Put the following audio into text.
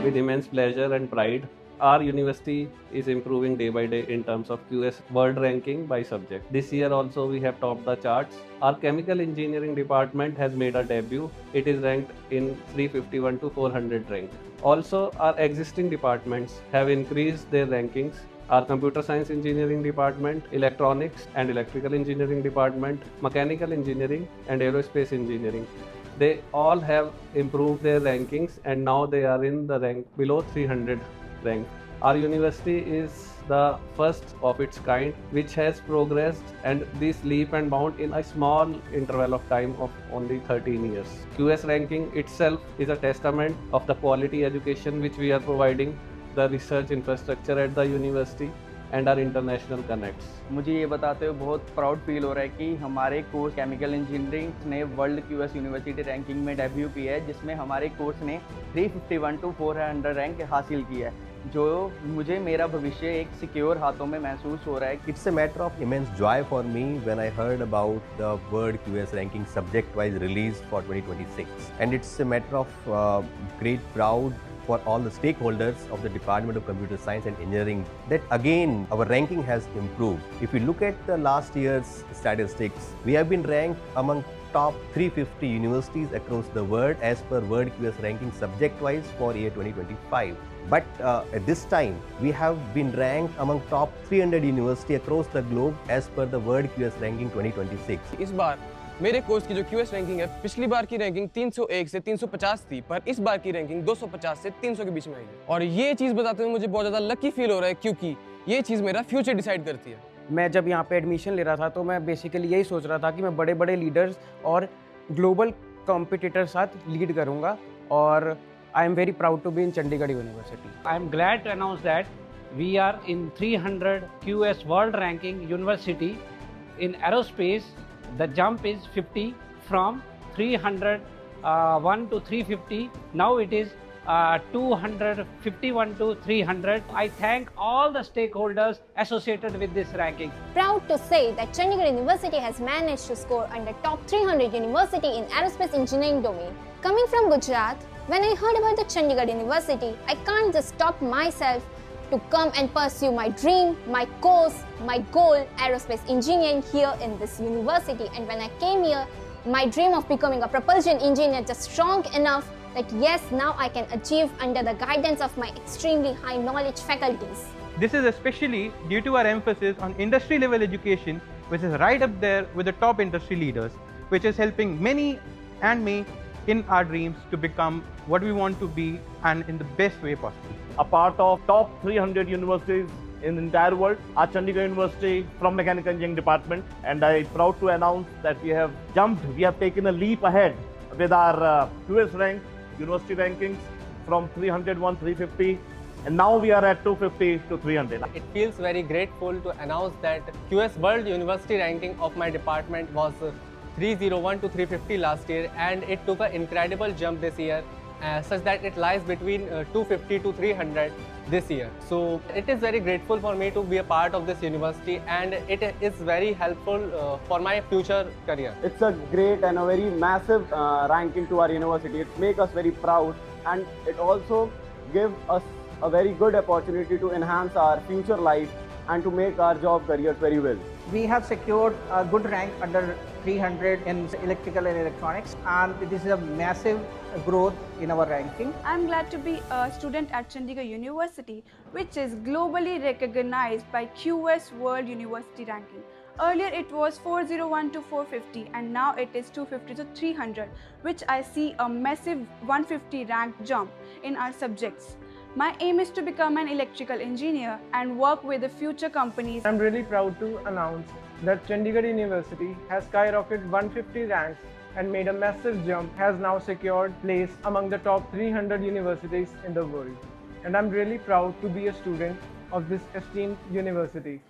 With immense pleasure and pride, our university is improving day by day in terms of QS world ranking by subject. This year also we have topped the charts. Our chemical engineering department has made a debut. It is ranked in 351 to 400 rank. Also, our existing departments have increased their rankings. Our computer science engineering department, electronics and electrical engineering department, mechanical engineering and aerospace engineering, they all have improved their rankings and now they are in the rank below 300 rank. Our university is the first of its kind which has progressed and this leap and bound in a small interval of time of only 13 years. QS ranking itself is a testament of the quality education which we are providing, the research infrastructure at the university and our international connects. मुझे ये बताते हुए बहुत proud feel हो रहा है कि हमारे कोर्स केमिकल इंजीनियरिंग ने वर्ल्ड क्यूएस यूनिवर्सिटी रैंकिंग में डेब्यू किया है, जिसमें हमारे कोर्स ने 351 टू 400 रैंक हासिल किया है, जो मुझे मेरा भविष्य एक सिक्योर हाथों में महसूस हो रहा है. It's a matter of immense joy for me when I heard about the World QS ranking subject-wise release for 2026, and it's a matter of great pride for all the stakeholders of the Department of Computer Science and Engineering that again our ranking has improved. If you look at the last year's statistics, we have been ranked among top 350 universities across the world as per World QS ranking subject-wise for year 2025. But at this time, we have been ranked among top 300 universities across the globe as per the World QS ranking 2026. इस बार मेरे course की जो QS ranking है, पिछली बार की ranking 301 से 350 थी, पर इस बार की रैंकिंग 250 से 300 के बीच में आई है. और ये चीज़ बताते हुए मुझे बहुत ज़्यादा लकी फील हो रहा है, क्योंकि ये चीज़ मेरा फ्यूचर डिसाइड करती है. मैं जब यहाँ पे एडमिशन ले रहा था तो मैं बेसिकली यही सोच रहा था कि मैं बड़े बड़े लीडर्स और ग्लोबल कॉम्पिटिटर साथ लीड करूँगा, और I am very proud to be in Chandigarh university. I am glad to announce that we are in 300 QS World Ranking University. In aerospace, the jump is 50 from 301 to 350. Now it is 251 to 300. I thank all the stakeholders associated with this ranking. Proud to say that Chandigarh University has managed to score under top 300 university in aerospace engineering domain. Coming from Gujarat, when I heard about the Chandigarh University, I can't just stop myself to come and pursue my dream, my course, my goal, aerospace engineering here in this university. And when I came here, my dream of becoming a propulsion engineer just strong enough that yes, now I can achieve under the guidance of my extremely high knowledge faculties. This is especially due to our emphasis on industry level education, which is right up there with the top industry leaders, which is helping many and me in our dreams to become what we want to be and in the best way possible. A part of top 300 universities in the entire world, our Chandigarh University from Mechanical Engineering Department, and I am proud to announce that we have taken a leap ahead with our QS rank, university rankings from 301, 350, and now we are at 250 to 300. It feels very grateful to announce that QS World University ranking of my department was 301 to 350 last year, and it took an incredible jump this year, such that it lies between 250 to 300 this year. So it is very grateful for me to be a part of this university, and it is very helpful for my future career. It's a great and a very massive ranking to our university. It makes us very proud, and it also gives us a very good opportunity to enhance our future life and to make our job careers very well. We have secured a good rank under 300 in electrical and electronics, and this is a massive growth in our ranking. I'm glad to be a student at Chandigarh University, which is globally recognized by QS World University ranking. Earlier it was 401 to 450, and now it is 250 to 300, which I see a massive 150 rank jump in our subjects. My aim is to become an electrical engineer and work with the future companies. I'm really proud to announce that Chandigarh University has skyrocketed 150 ranks and made a massive jump, has now secured place among the top 300 universities in the world. And I'm really proud to be a student of this esteemed university.